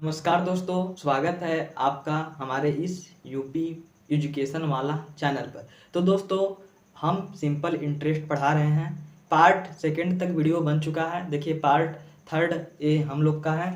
नमस्कार दोस्तों, स्वागत है आपका हमारे इस यूपी एजुकेशन वाला चैनल पर। तो दोस्तों, हम सिंपल इंटरेस्ट पढ़ा रहे हैं। पार्ट सेकंड तक वीडियो बन चुका है। देखिए पार्ट थर्ड ये हम लोग का है।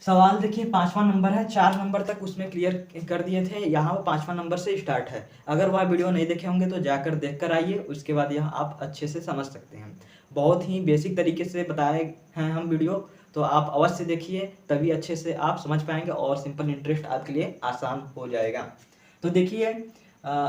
सवाल देखिए 5वां नंबर है, 4 नंबर तक उसमें क्लियर कर दिए थे। यहाँ 5वां नंबर से स्टार्ट है। अगर वह वीडियो नहीं देखे होंगे तो जाकर देख कर आइए, उसके बाद यह आप अच्छे से समझ सकते हैं। बहुत ही बेसिक तरीके से बताए हैं हम वीडियो, तो आप अवश्य देखिए, तभी अच्छे से आप समझ पाएंगे और सिंपल इंटरेस्ट आपके लिए आसान हो जाएगा। तो देखिए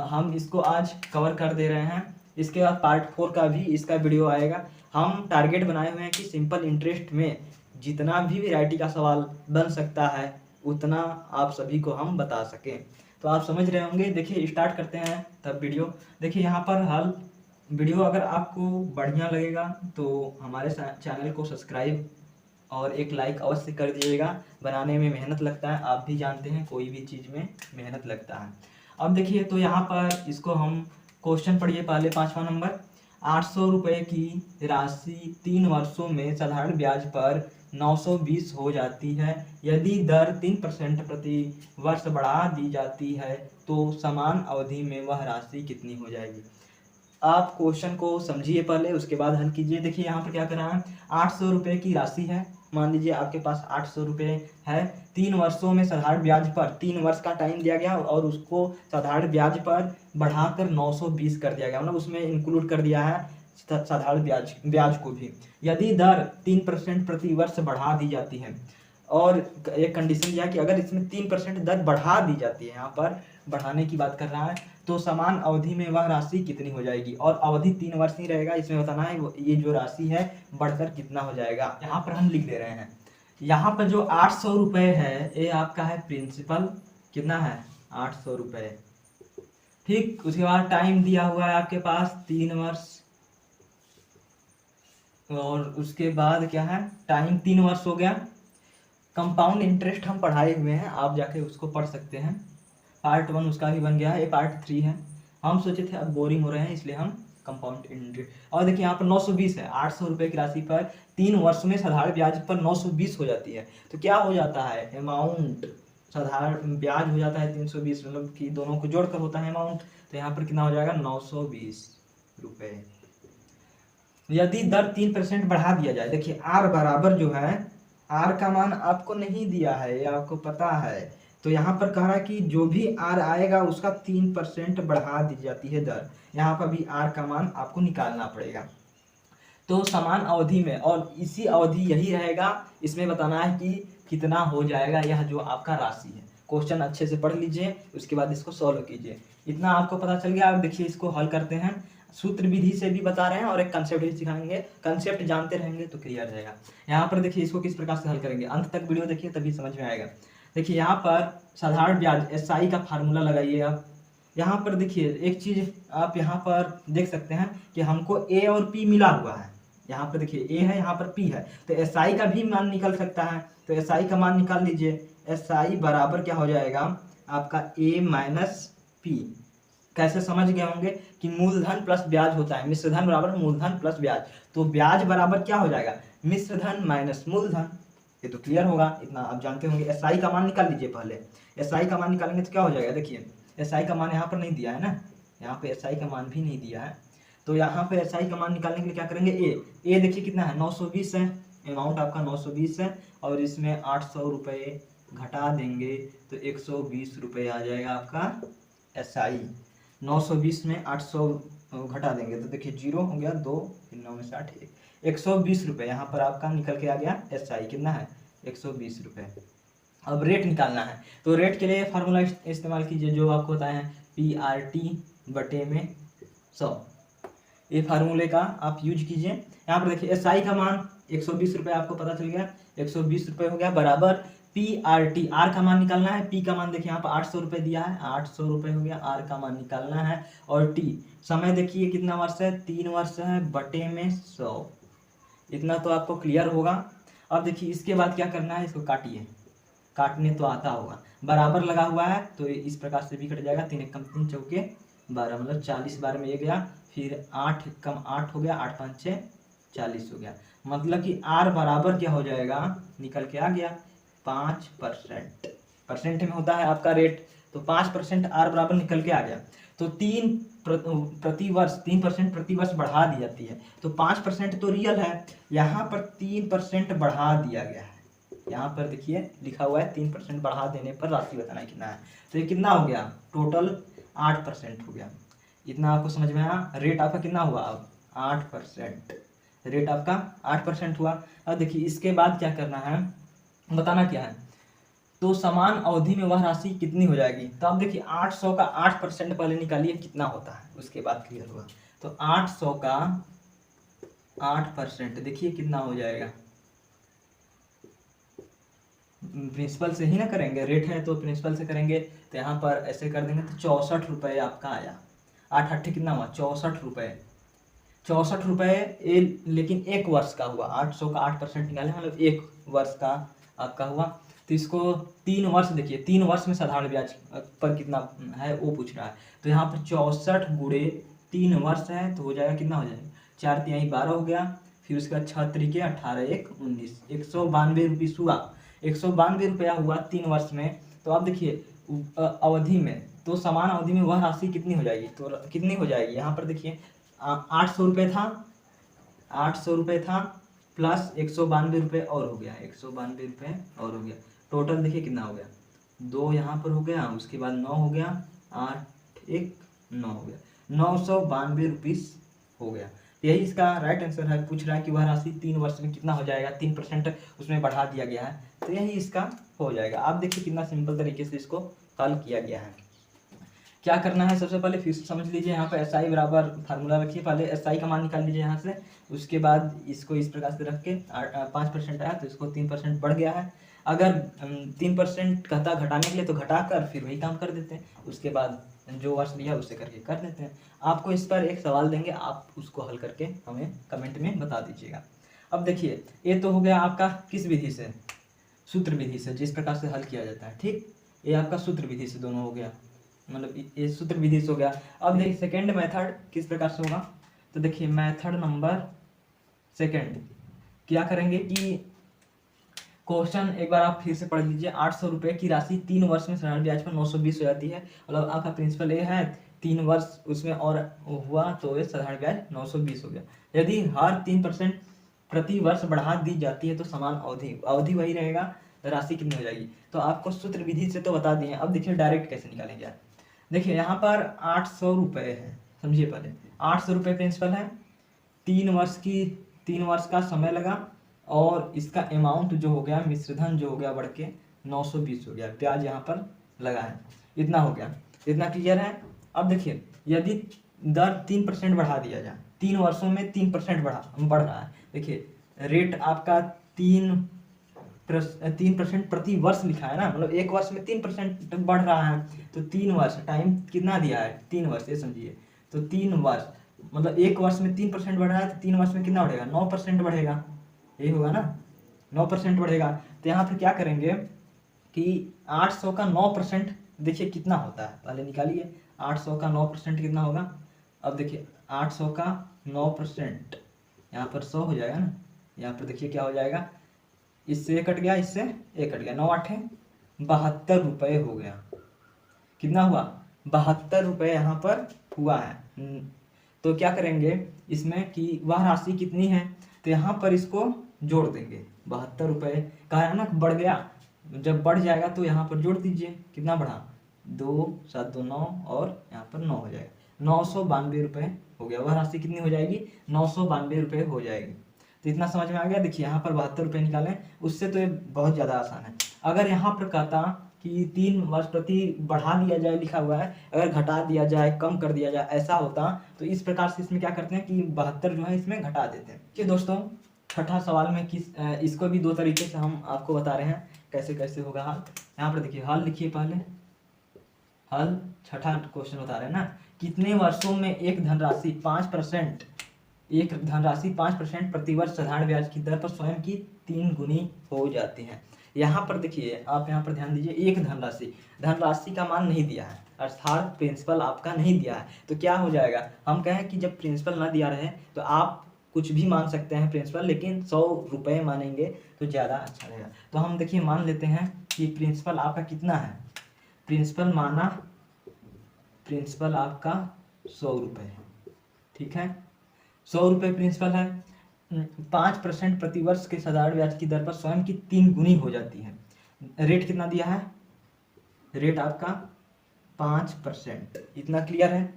हम इसको आज कवर कर दे रहे हैं। इसके बाद पार्ट 4 का भी इसका वीडियो आएगा। हम टारगेट बनाए हुए हैं कि सिंपल इंटरेस्ट में जितना भी वैरायटी का सवाल बन सकता है उतना आप सभी को हम बता सकें। तो आप समझ रहे होंगे। देखिए स्टार्ट करते हैं तब वीडियो। देखिए यहाँ पर हाल वीडियो अगर आपको बढ़िया लगेगा तो हमारे चैनल को सब्सक्राइब और एक लाइक अवश्य कर दीजिएगा। बनाने में मेहनत लगता है, आप भी जानते हैं कोई भी चीज़ में मेहनत लगता है। अब देखिए तो यहाँ पर इसको हम क्वेश्चन पढ़िए पहले 5वां नंबर। 800 रुपये की राशि 3 वर्षों में साधारण ब्याज पर 920 हो जाती है। यदि दर 3% प्रति वर्ष बढ़ा दी जाती है तो समान अवधि में वह राशि कितनी हो जाएगी। आप क्वेश्चन को समझिए पहले, उसके बाद हल कीजिए। देखिए यहाँ पर क्या कर रहा है, 800 रुपये की राशि है। मान लीजिए आपके पास 800 रुपये है। 3 वर्षों में साधारण ब्याज पर 3 वर्ष का टाइम दिया गया और उसको साधारण ब्याज पर बढ़ाकर 920 कर दिया गया, मतलब उसमें इंक्लूड कर दिया है साधारण ब्याज को भी। यदि दर 3% प्रति वर्ष बढ़ा दी जाती है, और एक कंडीशन दिया कि अगर इसमें 3% दर बढ़ा दी जाती है, यहाँ पर बढ़ाने की बात कर रहा है, तो समान अवधि में वह राशि कितनी हो जाएगी। और अवधि 3 वर्ष नहीं रहेगा, इसमें बताना है ये जो राशि है बढ़कर कितना हो जाएगा। यहाँ पर हम लिख दे रहे हैं। यहाँ पर जो 800 रुपये है ये आपका है प्रिंसिपल। कितना है, 800 रुपये। ठीक, उसके बाद टाइम दिया हुआ है आपके पास 3 वर्ष, और उसके बाद क्या है, टाइम 3 वर्ष हो गया। कंपाउंड इंटरेस्ट हम पढ़ाए हुए हैं, आप जाके उसको पढ़ सकते हैं। पार्ट 1 उसका भी बन गया है, ये पार्ट 3 है। हम सोचे थे अब बोरिंग हो रहे हैं इसलिए हम कंपाउंड इंटरेस्ट। और देखिए यहाँ पर 920 है। 800 रुपये की राशि पर 3 वर्ष में साधारण ब्याज पर 920 हो जाती है। तो क्या हो जाता है, अमाउंट साधारण ब्याज हो जाता है 320, मतलब कि दोनों को जोड़कर होता है अमाउंट। तो यहाँ पर कितना हो जाएगा, 920 रुपये। यदि दर 3% बढ़ा दिया जाए, देखिए आर बराबर जो है, आर का मान आपको नहीं दिया है, ये आपको पता है। तो यहाँ पर कह रहा है कि जो भी आर आएगा उसका 3% बढ़ा दी जाती है दर। यहाँ पर भी आर का मान आपको निकालना पड़ेगा। तो समान अवधि में, और इसी अवधि यही रहेगा, इसमें बताना है कि कितना हो जाएगा यह जो आपका राशि है। क्वेश्चन अच्छे से पढ़ लीजिए, उसके बाद इसको सॉल्व कीजिए। इतना आपको पता चल गया। अब देखिए इसको हल करते हैं। सूत्र विधि से भी बता रहे हैं और एक कंसेप्ट भी सिखाएंगे। कंसेप्ट जानते रहेंगे तो क्लियर रहेगा। यहाँ पर देखिए इसको किस प्रकार से हल करेंगे, अंत तक वीडियो देखिए तभी समझ में आएगा। देखिए यहाँ पर साधारण ब्याज एसआई का फार्मूला लगाइए आप। यहाँ पर देखिए एक चीज आप यहाँ पर देख सकते हैं कि हमको ए और पी मिला हुआ है। यहाँ पर देखिए ए है, यहाँ पर पी है, तो एसआई का भी मान निकल सकता है। तो एसआई का मान निकाल लीजिए। एसआई बराबर क्या हो जाएगा आपका ए माइनस पी। कैसे समझ गए होंगे कि मूलधन प्लस ब्याज होता है, मिश्रधन बराबर मूलधन प्लस ब्याज। तो ब्याज बराबर क्या हो जाएगा, मिश्रधन माइनस मूलधन। ये तो क्लियर होगा, इतना आप जानते होंगे। एसआई का मान निकाल लीजिए पहले। एसआई का मान निकालेंगे तो क्या हो जाएगा, देखिए एसआई का मान यहाँ पर नहीं दिया है ना, यहाँ पे एसआई का मान भी नहीं दिया है। तो यहाँ पे एसआई का मान निकालने के लिए क्या करेंगे, ए देखिए कितना है, 920 है। अमाउंट आपका 920 है, और इसमें 800 रुपये घटा देंगे तो 120 रुपये आ जाएगा आपका एसआई। 920 में 800 घटा देंगे तो देखिए 0 हो गया, 2 फिर 9 में 60, 120 रुपये यहाँ पर आपका निकल के आ गया। एसआई कितना है, 120 रुपये। अब रेट निकालना है, तो रेट के लिए फार्मूला इस्तेमाल कीजिए जो आपको होता है PRT बटे में 100। ये फार्मूले का आप यूज कीजिए। यहाँ पर देखिए एसआई का मान 120 रुपये आपको पता चल गया, 120 रुपये हो गया बराबर PRT। आर का मान निकालना है, पी का मान देखिए यहाँ पर 800 रुपये दिया है, 800 रुपये हो गया। आर का मान निकालना है, और टी समय देखिए कितना वर्ष है, 3 वर्ष है, बटे में 100। इतना तो आपको क्लियर होगा। अब देखिए इसके बाद क्या करना है, इसको काटिए, काटने तो आता होगा। बराबर लगा हुआ है तो इस प्रकार से भी कट जाएगा। 3 एकम 3 चौके 12, मतलब 40 बार में ये गया। फिर 8 एकम 8 हो गया, 8 5 6 40 हो गया। मतलब कि आर बराबर क्या हो जाएगा, निकल के आ गया 5%। परसेंट में होता है आपका रेट, तो 5% आर बराबर निकल के आ गया। तो 3% प्रति वर्ष बढ़ा दी जाती है। तो 5% तो रियल है, यहाँ पर 3% बढ़ा दिया गया है। यहाँ पर देखिए लिखा हुआ है 3% बढ़ा देने पर राशि बताना है कितना है। तो ये कितना हो गया, टोटल 8% हो गया। इतना आपको समझ में आया। रेट आपका कितना हुआ अब 8%, रेट आपका 8% हुआ। अब देखिए इसके बाद क्या करना है, बताना क्या है, तो समान अवधि में वह राशि कितनी हो जाएगी। तो अब देखिए 800 का 8% पहले निकालिए कितना होता है, उसके बाद क्लियर होगा। तो 800 का 8% देखिए कितना हो जाएगा। प्रिंसिपल से ही ना करेंगे, रेट है तो प्रिंसिपल से करेंगे। तो यहाँ पर ऐसे कर देंगे तो 64 रुपये आपका आया। 8 8 कितना हुआ, 64 रुपये। 64 रुपये लेकिन एक वर्ष का हुआ। 800 का 8% निकाले मतलब एक वर्ष का आपका हुआ। तो इसको 3 वर्ष देखिए, 3 वर्ष में साधारण ब्याज पर कितना है वो पूछ रहा है। तो यहाँ पर 64 गुणे 3 वर्ष है तो हो जाएगा कितना हो जाएगा, 4 तिहाई 12 हो गया। फिर उसके बाद 6 तरीके 18 1 19, 192 रुपीस हुआ। 192 रुपया हुआ 3 वर्ष में। तो आप देखिए अवधि में, तो समान अवधि में वह राशि कितनी हो जाएगी, तो कितनी हो जाएगी यहाँ पर देखिए 800 रुपये था, 800 रुपये था प्लस 192 रुपये और हो गया, 192 रुपये और हो गया। टोटल देखिए कितना हो गया, 2 यहाँ पर हो गया, उसके बाद 9 हो गया, 8 1 9 हो गया, 992 रुपीस हो गया। यही इसका राइट आंसर है। पूछ रहा है कि वह राशि 3 वर्ष में कितना हो जाएगा, 3% उसमें बढ़ा दिया गया है, तो यही इसका हो जाएगा। आप देखिए कितना सिंपल तरीके से इसको हल किया गया है। क्या करना है, सबसे पहले फिर समझ लीजिए यहाँ पर SI बराबर फार्मूला रखिए। पहले SI का मान निकाल लीजिए यहाँ से, उसके बाद इसको इस प्रकार से रख के 5% आया तो इसको 3% बढ़ गया है। अगर 3% कहता घटाने के लिए तो घटा कर फिर वही काम कर देते हैं, उसके बाद जो वर्ष लिया उससे करके कर देते हैं। आपको इस पर एक सवाल देंगे, आप उसको हल करके हमें कमेंट में बता दीजिएगा। अब देखिए ये तो हो गया आपका किस विधि से, सूत्र विधि से, जिस प्रकार से हल किया जाता है। ठीक, ये आपका सूत्र विधि से दोनों हो गया, मतलब ये सूत्र विधि से हो गया। अब देखिए सेकेंड मेथड किस प्रकार से होगा, तो देखिए मेथड नंबर सेकेंड क्या करेंगे कि क्वेश्चन एक बार आप फिर से पढ़ लीजिए। 800 रुपये की राशि 3 वर्ष में साधारण ब्याज पर 920 हो जाती है। मतलब आपका प्रिंसिपल ये है 3 वर्ष उसमें और हुआ तो ये साधारण ब्याज 920 हो गया। यदि हर 3% प्रति वर्ष बढ़ा दी जाती है तो समान अवधि वही रहेगा, राशि कितनी हो जाएगी। तो आपको सूत्र विधि से तो बता दिए, अब देखिए डायरेक्ट कैसे निकालेंगे। देखिए यहाँ पर 800 रुपये है, समझिए पहले 800 रुपये प्रिंसिपल है, 3 वर्ष का समय लगा और इसका अमाउंट जो हो गया, मिश्रधन जो हो गया बढ़ के 920 हो गया, ब्याज यहाँ पर लगा है, इतना हो गया। इतना क्लियर है। अब देखिए यदि दर 3% बढ़ा दिया जाए, 3 वर्षों में 3% बढ़ रहा है। देखिए रेट आपका 3% प्रति वर्ष लिखा है ना, मतलब एक वर्ष में 3% बढ़ रहा है। तो 3 वर्ष टाइम कितना दिया है, 3 वर्ष, ये समझिए। तो 3 वर्ष मतलब एक वर्ष में 3% बढ़ रहा है, तो 3 वर्ष में कितना बढ़ेगा, 9% बढ़ेगा, यही होगा ना, 9% बढ़ेगा। तो यहाँ पर क्या करेंगे कि 800 का 9% देखिए कितना होता है, पहले निकालिए। 800 का 9% कितना होगा। अब देखिए 800 का 9% यहाँ पर 100 हो जाएगा ना, यहाँ पर देखिए क्या हो जाएगा, इससे ये कट गया, इससे ये कट गया, 9 8 72 रुपये हो गया। कितना हुआ, 72 रुपये यहाँ पर हुआ है। तो क्या करेंगे इसमें कि वह राशि कितनी है, तो यहाँ पर इसको जोड़ देंगे। 72 रुपये का है ना, बढ़ गया, जब बढ़ जाएगा तो यहाँ पर जोड़ दीजिए, कितना बढ़ा, 2 7 2 9 और यहाँ पर 9 हो जाएगा, 992 रुपये हो गया। वह राशि कितनी हो जाएगी, 992 रुपये हो जाएगी। तो इतना समझ में आ गया। देखिए यहाँ पर 72 रुपये निकालें, उससे तो ये बहुत ज़्यादा आसान है। अगर यहाँ पर कहता कि 3 वर्ष प्रति बढ़ा दिया जाए लिखा हुआ है, अगर घटा दिया जाए, कम कर दिया जाए, ऐसा होता तो इस प्रकार से इसमें क्या करते हैं कि 72 जो है इसमें घटा देते हैं। कि दोस्तों छठा सवाल में इसको भी 2 तरीके से हम आपको बता रहे हैं कैसे कैसे होगा हल। यहाँ पर देखिए हल लिखिए, पहले हल छठा क्वेश्चन बता रहे हैं ना, कितने वर्षों में एक धनराशि 5% प्रतिवर्ष साधारण ब्याज की दर पर स्वयं की 3 गुनी हो जाती है। यहाँ पर देखिए, आप यहाँ पर ध्यान दीजिए, एक धनराशि का मान नहीं दिया है, अर्थात प्रिंसिपल आपका नहीं दिया है। तो क्या हो जाएगा, हम कहें कि जब प्रिंसिपल ना दिया रहे तो आप कुछ भी मान सकते हैं प्रिंसिपल, लेकिन 100 रुपये मानेंगे तो ज़्यादा अच्छा रहेगा। तो हम देखिए मान लेते हैं कि प्रिंसिपल आपका कितना है, प्रिंसिपल माना, प्रिंसिपल आपका 100 रुपये है, ठीक है, 100 रुपये प्रिंसिपल है। 5% प्रतिवर्ष के साधारण ब्याज की दर पर स्वयं की 3 गुनी हो जाती है। रेट कितना दिया है, रेट आपका 5%, इतना क्लियर है।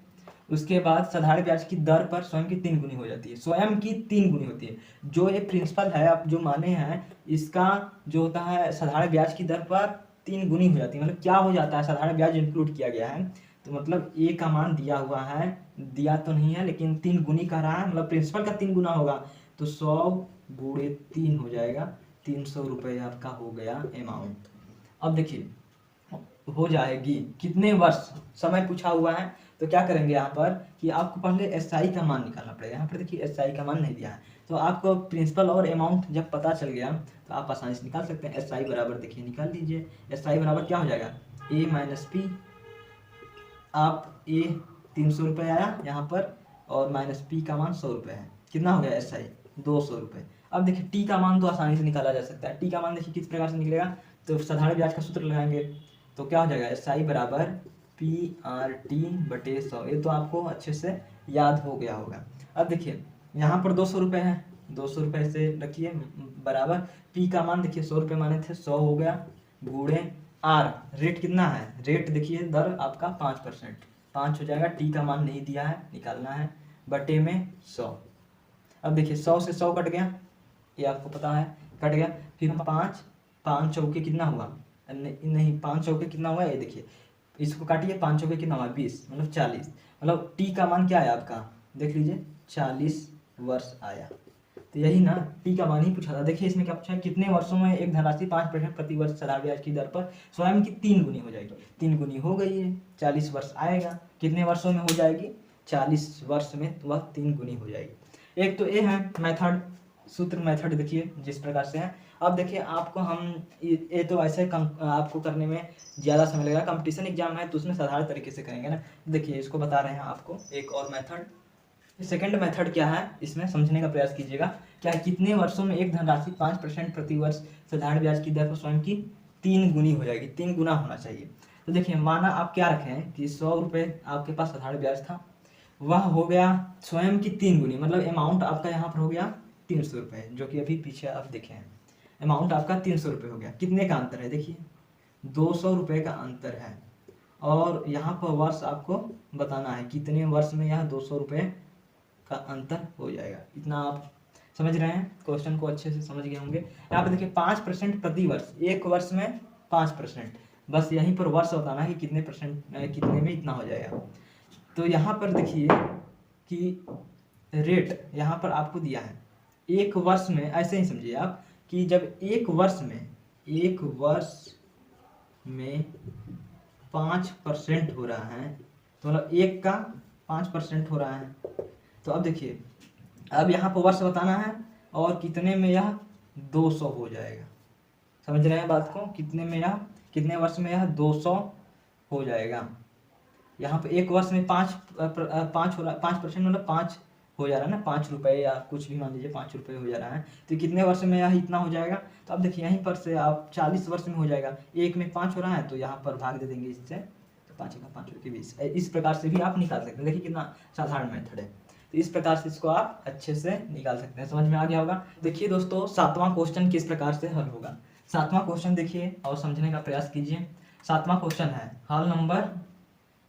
उसके बाद साधारण ब्याज की दर पर स्वयं की 3 गुनी हो जाती है, स्वयं की 3 गुनी होती है। जो ये प्रिंसिपल है आप जो माने हैं, इसका जो होता है साधारण ब्याज की दर पर 3 गुनी हो जाती है। मतलब क्या हो जाता है, साधारण ब्याज इंक्लूड किया गया है, तो मतलब ए का मान दिया हुआ है, दिया तो नहीं है लेकिन 3 गुनी कह रहा है, मतलब प्रिंसिपल का 3 गुना होगा, तो 100 गुणे 3 हो जाएगा, 300 रुपये आपका हो गया अमाउंट। अब देखिए हो जाएगी कितने वर्ष, समय पूछा हुआ है, तो क्या करेंगे यहाँ पर कि आपको पहले एसआई का मान निकालना पड़ेगा। यहाँ पर देखिए एसआई का मान नहीं दिया है, तो आपको प्रिंसिपल और अमाउंट जब पता चल गया तो आप आसानी से निकाल सकते हैं। एसआई बराबर देखिए निकाल लीजिए, एसआई बराबर क्या हो जाएगा, ए माइनस पी। आप ए 300 रुपये आया यहाँ पर, और माइनस पी का मान 100 रुपये है, कितना हो गया एसआई 200 रुपये। अब देखिए टी का मान तो आसानी से निकाला जा सकता है, टी का मान देखिए किस प्रकार से निकलेगा, तो साधारण ब्याज का सूत्र लगाएंगे, तो क्या हो जाएगा एसआई बराबर पी आर टी बटे 100। ये तो आपको अच्छे से याद हो गया होगा। अब देखिए यहाँ पर 200 रुपये है, 200 रुपये से रखिए बराबर पी का मान देखिए 100 रुपये माने थे, 100 हो गया, गुणे आर, रेट कितना है, रेट देखिए दर आपका 5%, 5 हो जाएगा, टी का मान नहीं दिया है निकालना है, बटे में 100। अब देखिए 100 से 100 कट गया, ये आपको पता है कट गया, फिर 5 चौके कितना हुआ, नहीं 5 चौके कितना हुआ, ये देखिए इसको काटिए, 5 चौके कितना हुआ 20, मतलब 40, मतलब टी का मान क्या आया आपका देख लीजिए 40 वर्ष आया। तो यही ना टी का मान ही पूछा था। देखिए इसमें क्या पूछा है, कितने वर्षों में एक धनराशि 5% प्रति वर्ष साधारण ब्याज की दर पर स्वयं की 3 गुनी हो जाएगी। 3 गुनी हो गई है, 40 वर्ष आएगा, कितने वर्षों में हो जाएगी, 40 वर्ष में वह 3 गुनी हो जाएगी। एक तो ये है मेथड, सूत्र मेथड देखिए जिस प्रकार से है। अब देखिए आपको हम ये तो ऐसे आपको करने में ज़्यादा समय लगेगा, कंपटीशन एग्जाम है तो उसमें साधारण तरीके से करेंगे ना। देखिए इसको बता रहे हैं आपको एक और मेथड, सेकंड मेथड क्या है इसमें समझने का प्रयास कीजिएगा। क्या है, कितने वर्षों में एक धनराशि 5% प्रति वर्ष साधारण ब्याज की दर पर स्वयं की 3 गुनी हो जाएगी, 3 गुना होना चाहिए। तो देखिए माना आप क्या रखें कि 100 रुपये आपके पास साधारण ब्याज था, वह हो गया स्वयं की 3 गुनी, मतलब अमाउंट आपका यहाँ पर हो गया 300 रुपये, जो कि अभी पीछे आप देखे हैं अमाउंट आपका 300 रुपये हो गया। कितने का अंतर है देखिए 200 रुपये का अंतर है, और यहाँ पर वर्ष आपको बताना है कितने वर्ष में यह 200 रुपये का अंतर हो जाएगा। इतना आप समझ रहे हैं, क्वेश्चन को अच्छे से समझ गए होंगे। यहाँ पर देखिए 5% प्रति वर्ष, एक वर्ष में 5%, बस यहीं पर वर्ष बताना है कि कितने परसेंट कितने में इतना हो जाएगा। तो यहाँ पर देखिए कि रेट यहाँ पर आपको दिया है एक वर्ष में, ऐसे ही समझिए आप कि जब एक वर्ष में 5% हो रहा है, तो मतलब एक का 5% हो रहा है। तो अब देखिए अब यहाँ पर वर्ष बताना है और कितने में यह 200 हो जाएगा। समझ रहे हैं बात को, कितने में यह कितने वर्ष में यह 200 हो जाएगा। यहाँ पे एक वर्ष में 5 हो रहा, 5% मतलब 5 हो जा रहा है ना, 5 रुपये या कुछ भी मान लीजिए 5 रुपये हो जा रहा है, तो कितने वर्ष में यह इतना हो जाएगा। तो अब देखिए यहीं पर से आप 40 वर्ष में हो जाएगा, एक में 5 हो रहा है तो यहाँ पर भाग दे देंगे इससे, तो 5 का 5 के 20, इस प्रकार से भी आप निकाल सकते हैं। देखिए कितना साधारण मेथड है, तो इस प्रकार से इसको आप अच्छे से निकाल सकते हैं। समझ में आ गया होगा। देखिए दोस्तों 7वां क्वेश्चन किस प्रकार से हल होगा। 7वां क्वेश्चन देखिए और समझने का प्रयास कीजिए। 7वां क्वेश्चन है हल नंबर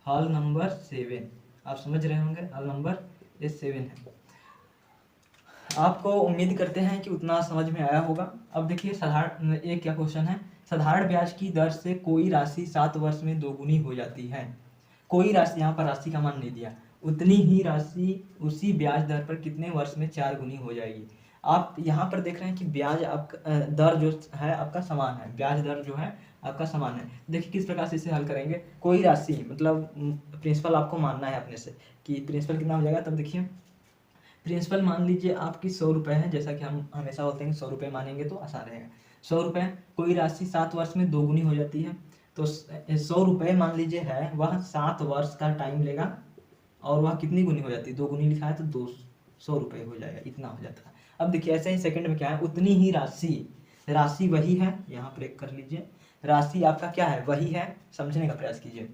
7, आप समझ रहे होंगे, हल नंबर ये 7 है। आपको उम्मीद करते हैं कि उतना समझ में आया होगा। अब देखिए साधारण एक क्या क्वेश्चन है, साधारण ब्याज की दर से कोई राशि 7 वर्ष में 2 गुनी हो जाती है। कोई राशि, यहाँ पर राशि का मान नहीं दिया, उतनी ही राशि उसी ब्याज दर पर कितने वर्ष में 4 गुनी हो जाएगी। आप यहाँ पर देख रहे हैं कि ब्याज आपका दर जो है आपका समान है, ब्याज दर जो है आपका समान है। देखिए किस प्रकार से इसे हल करेंगे। कोई राशि मतलब प्रिंसिपल आपको मानना है अपने से कि प्रिंसिपल कितना हो जाएगा। तब देखिए प्रिंसिपल मान लीजिए आपकी 100 रुपये है, जैसा कि हम हमेशा होते हैं 100 रुपये मानेंगे तो आसान रहेगा। 100 रुपये, कोई राशि 7 वर्ष में 2 गुनी हो जाती है, तो 100 रुपये मान लीजिए है, वह 7 वर्ष का टाइम लेगा और वह कितनी गुनी हो जाती है, 2 गुनी लिखा है तो 100 रुपये हो जाएगा, इतना हो जाता है। अब देखिए ऐसे ही सेकंड में क्या है, उतनी ही राशि वही है, यहाँ पर एक कर लीजिए, राशि आपका क्या है, वही है, समझने का प्रयास कीजिए।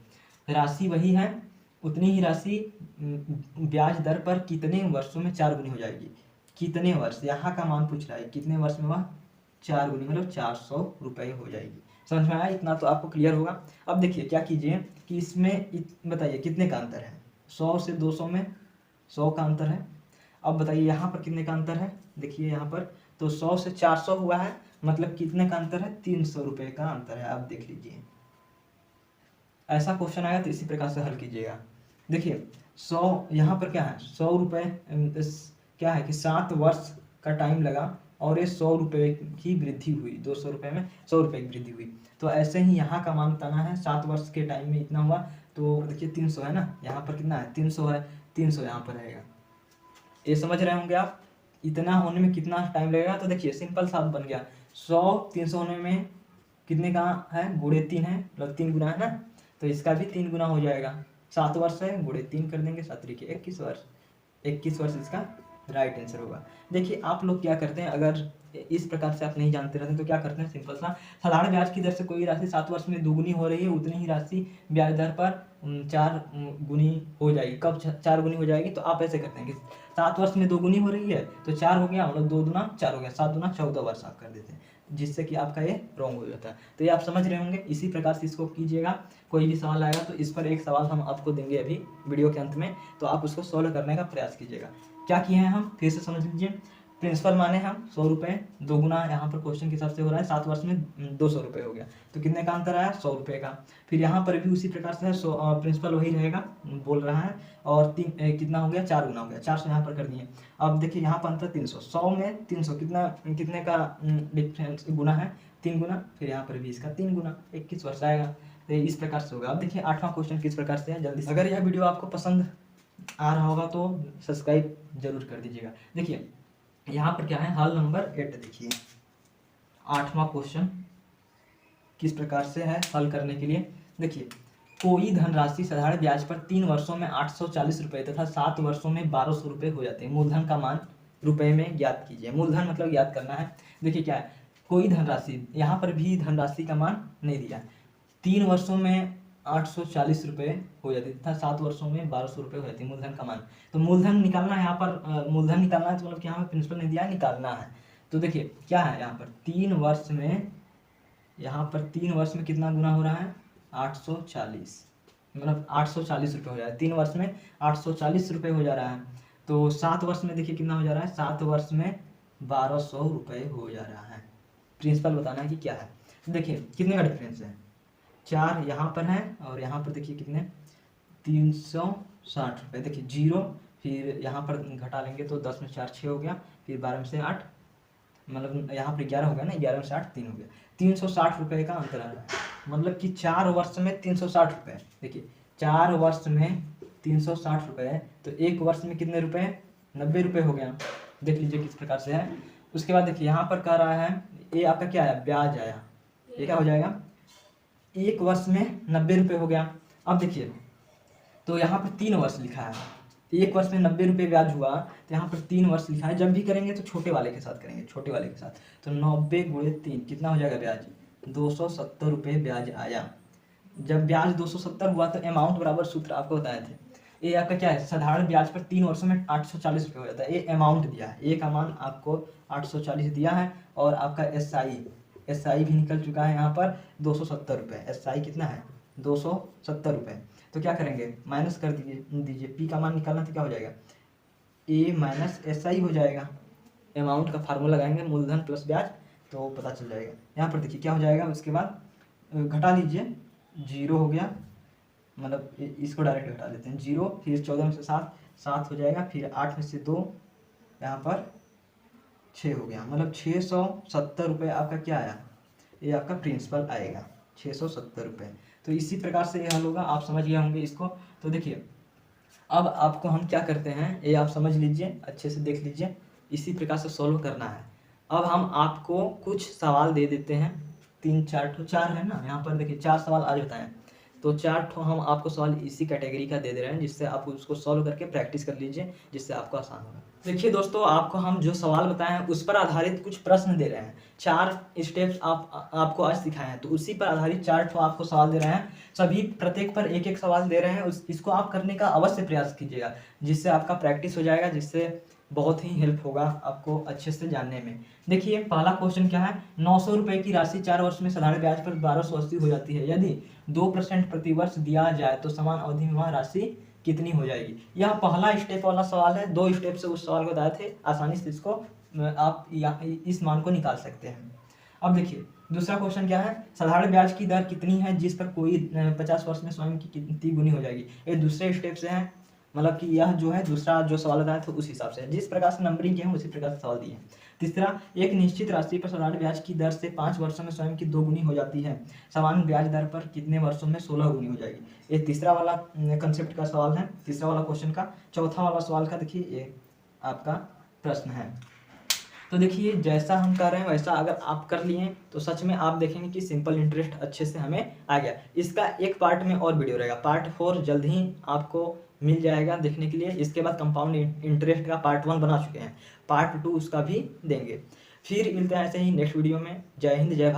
राशि वही है, उतनी ही राशि ब्याज दर पर कितने वर्षों में 4 गुनी हो जाएगी। कितने वर्ष, यहाँ का मान पूछ रहा है, कितने वर्ष में वह 4 गुनी मतलब 400 रुपये हो जाएगी। समझ में आया, इतना तो आपको क्लियर होगा। अब देखिए क्या कीजिए कि इसमें बताइए कितने का अंतर है, 100 से 200 में 100 का अंतर है। अब बताइए यहाँ पर कितने का अंतर है, देखिए यहाँ पर तो 100 से 400 हुआ है, मतलब कितने का अंतर है, 300 रुपये का अंतर है। आप देख लीजिए, ऐसा क्वेश्चन आया तो इसी प्रकार से हल कीजिएगा। देखिए 100 यहाँ पर क्या है, 100 रुपये क्या है कि 7 वर्ष का टाइम लगा और ये 100 रुपये की वृद्धि हुई, 200 रुपये में 100 रुपये की वृद्धि हुई। तो ऐसे ही यहाँ का मान बताना है, 7 वर्ष के टाइम में इतना हुआ, तो देखिए 300 है ना, यहाँ पर कितना है 300 है, 300 यहाँ पर रहेगा। ये समझ रहे होंगे आप, इतना होने में कितना टाइम लगेगा। तो देखिए सिंपल सा बन गया, 100 300 होने में कितने का है, गुणे 3 है, मतलब 3 गुना है ना, तो इसका भी 3 गुना हो जाएगा। 7 वर्ष है, गुणे 3 कर देंगे, 7 तरीके 21 वर्ष, 21 वर्ष इसका राइट आंसर होगा। देखिए आप लोग क्या करते हैं, अगर इस प्रकार से आप नहीं जानते रहते तो क्या करते हैं, सिंपल सा, साधारण ब्याज की दर से कोई राशि 7 वर्ष में दोगुनी हो रही है, उतनी ही राशि ब्याज दर पर 4 गुनी हो जाएगी। कब 4 गुनी हो जाएगी, तो आप ऐसे करते हैं कि 7 वर्ष में दोगुनी हो रही है तो 4 हो गया, मतलब 2 दूना 4 हो गया, 7 दूना 14 वर्ष आप कर देते हैं, जिससे कि आपका ये रॉन्ग हो जाता है। तो ये आप समझ रहे होंगे, इसी प्रकार से इसको कीजिएगा। कोई भी सवाल आएगा तो इस पर एक सवाल हम आपको देंगे अभी वीडियो के अंत में, तो आप उसको सॉल्व करने का प्रयास कीजिएगा। क्या किए हैं हम, फिर से समझ लीजिए। प्रिंसिपल माने हम 100 रुपये, 2 गुना यहाँ पर क्वेश्चन के हिसाब से हो रहा है, 7 वर्ष में 200 रुपये हो गया, तो कितने का अंतर आया, 100 रुपये का। फिर यहाँ पर भी उसी प्रकार से है, प्रिंसिपल वही रहेगा, बोल रहा है, और कितना हो गया, 4 गुना हो गया, 400 यहाँ पर कर दिए। अब देखिए यहाँ पर अंतर 300, 100 में 300 कितने का डिफरेंस गुना है, 3 गुना, फिर यहाँ पर भी इसका 3 गुना, 21 वर्ष आएगा। तो इस प्रकार से होगा। अब देखिए 8वां क्वेश्चन किस प्रकार से है, जल्दी से। अगर यह वीडियो आपको पसंद आ रहा होगा तो सब्सक्राइब जरूर कर दीजिएगा। देखिए यहाँ पर क्या है, हल नंबर 8 देखिए, 8वां क्वेश्चन किस प्रकार से है हल करने के लिए। देखिए कोई धनराशि साधारण ब्याज पर 3 वर्षों में 840 रुपये तथा 7 वर्षों में 1200 रुपये हो जाते हैं। मूलधन का मान रुपए में ज्ञात कीजिए। मूलधन मतलब ज्ञात करना है। देखिए क्या है, कोई धनराशि, यहाँ पर भी धनराशि का मान नहीं दिया, 3 वर्षों में 840 रुपये हो जाती तथा 7 वर्षों में 1200 रुपये हो जाती है मूलधन का मान। तो मूलधन निकालना है, यहाँ पर मूलधन निकालना है, तो मतलब कि यहाँ पर प्रिंसिपल नहीं दिया, निकालना है। तो देखिए क्या है, यहाँ पर 3 वर्ष में, यहाँ पर 3 वर्ष में कितना गुना हो रहा है, 840, मतलब 840 रुपये हो जा रहा है, 3 वर्ष में 840 रुपये हो जा रहा है। तो 7 वर्ष में देखिए कितना हो जा रहा है, 7 वर्ष में 1200 रुपये हो जा रहा है। प्रिंसिपल बताना है कि क्या है। देखिए कितने का डिफरेंस है, 4 यहाँ पर है और यहाँ पर देखिए कितने, 360 रुपये। देखिए 0, फिर यहाँ पर घटा लेंगे तो 10 में 4 6 हो गया, फिर 12 में से 8, मतलब यहाँ पर 11 हो गया ना, 11 में से 8 3 हो गया, 360 रुपये का अंतर आ रहा है। मतलब कि 4 वर्ष में 360 रुपये। देखिए 4 वर्ष में 360 रुपये, तो 1 वर्ष में कितने रुपये, 90 रुपये हो गया। देख लीजिए किस प्रकार से है। उसके बाद देखिए यहाँ पर कह रहा है, ये आपका क्या है, ब्याज आया, ये क्या हो जाएगा, 1 वर्ष में 90 रुपये हो गया। अब देखिए तो यहाँ पर 3 वर्ष लिखा है, 1 वर्ष में 90 रुपये ब्याज हुआ, तो यहाँ पर 3 वर्ष लिखा है। जब भी करेंगे तो छोटे वाले के साथ करेंगे, छोटे वाले के साथ। तो 90 गुणे 3 कितना हो जाएगा ब्याज, 270 रुपये ब्याज आया। जब ब्याज 270 हुआ तो अमाउंट बराबर सूत्र आपको बताए थे। ये आपका क्या है, साधारण ब्याज पर 3 वर्षों में 840 रुपये हो जाता है। ये अमाउंट दिया है, ए का मान आपको 840 दिया है, और आपका एसआई भी निकल चुका है यहाँ पर 270 रुपये। एसआई कितना है, 270 रुपये। तो क्या करेंगे, माइनस कर दीजिए, पी का मान निकालना तो क्या हो जाएगा, ए माइनस एसआई हो जाएगा। अमाउंट का फार्मूला लगाएंगे, मूलधन प्लस ब्याज, तो पता चल जाएगा। यहाँ पर देखिए क्या हो जाएगा, उसके बाद घटा लीजिए, 0 हो गया, मतलब इसको डायरेक्ट घटा लेते हैं, 0, फिर 14 में से 7 हो जाएगा, फिर 8 में से 2, यहाँ पर 6 हो गया, मतलब 670 रुपये आपका क्या आया, ये आपका प्रिंसिपल आएगा 670 रुपये। तो इसी प्रकार से ये हल होगा, आप समझ गए होंगे इसको। तो देखिए अब आपको हम क्या करते हैं, ये आप समझ लीजिए, अच्छे से देख लीजिए, इसी प्रकार से सॉल्व करना है। अब हम आपको कुछ सवाल दे देते हैं, 3 4 है ना, यहाँ पर देखिए 4 सवाल आज बताएं। तो 4 ठो हम आपको सवाल इसी कैटेगरी का दे रहे हैं, जिससे आप उसको सॉल्व करके प्रैक्टिस कर लीजिए, जिससे आपको आसान होगा। देखिए दोस्तों, आपको हम जो सवाल बताए हैं उस पर आधारित कुछ प्रश्न दे रहे हैं। 4 स्टेप्स आपको आज सिखाए हैं, तो उसी पर आधारित 4 ठो आपको सवाल दे रहे हैं। सभी प्रत्येक पर एक एक सवाल दे रहे हैं। इसको आप करने का अवश्य प्रयास कीजिएगा, जिससे आपका प्रैक्टिस हो जाएगा, जिससे बहुत ही हेल्प होगा आपको अच्छे से जानने में। देखिए पहला क्वेश्चन क्या है, 900 रुपये की राशि 4 वर्ष में साधारण ब्याज पर 1280 हो जाती है। यदि 2% प्रतिवर्ष दिया जाए तो समान अवधि में वह राशि कितनी हो जाएगी। यह पहला स्टेप वाला सवाल है। 2 स्टेप से उस सवाल को बताए थे, आसानी से इसको आप इस मान को निकाल सकते हैं। अब देखिए दूसरा क्वेश्चन क्या है, साधारण ब्याज की दर कितनी है जिस पर कोई 50 वर्ष में स्वयं की कितनी गुनी हो जाएगी। ये दूसरे स्टेप से है, मतलब कि यह जो है दूसरा जो सवाल बताया था उस हिसाब से, जिस प्रकार से नंबरिंग किए हैं उसी प्रकार से सवाल दिए हैं। तीसरा, एक निश्चित राशि पर साधारण ब्याज की दर से 5 वर्षों में स्वयं की 2 गुनी हो जाती है, समान ब्याज दर पर कितने वर्षों में 16 गुनी हो जाएगी। ये तीसरा वाला कंसेप्ट का सवाल है, तीसरा वाला क्वेश्चन का। चौथा वाला सवाल का देखिए ये आपका प्रश्न है। तो देखिए जैसा हम कर रहे हैं वैसा अगर आप कर लिए तो सच में आप देखेंगे कि सिंपल इंटरेस्ट अच्छे से हमें आ गया। इसका एक पार्ट में और वीडियो रहेगा, पार्ट 4 जल्द ही आपको मिल जाएगा देखने के लिए। इसके बाद कंपाउंड इंटरेस्ट का पार्ट 1 बना चुके हैं, पार्ट 2 उसका भी देंगे। फिर मिलते हैं ऐसे ही नेक्स्ट वीडियो में। जय हिंद, जय भारत।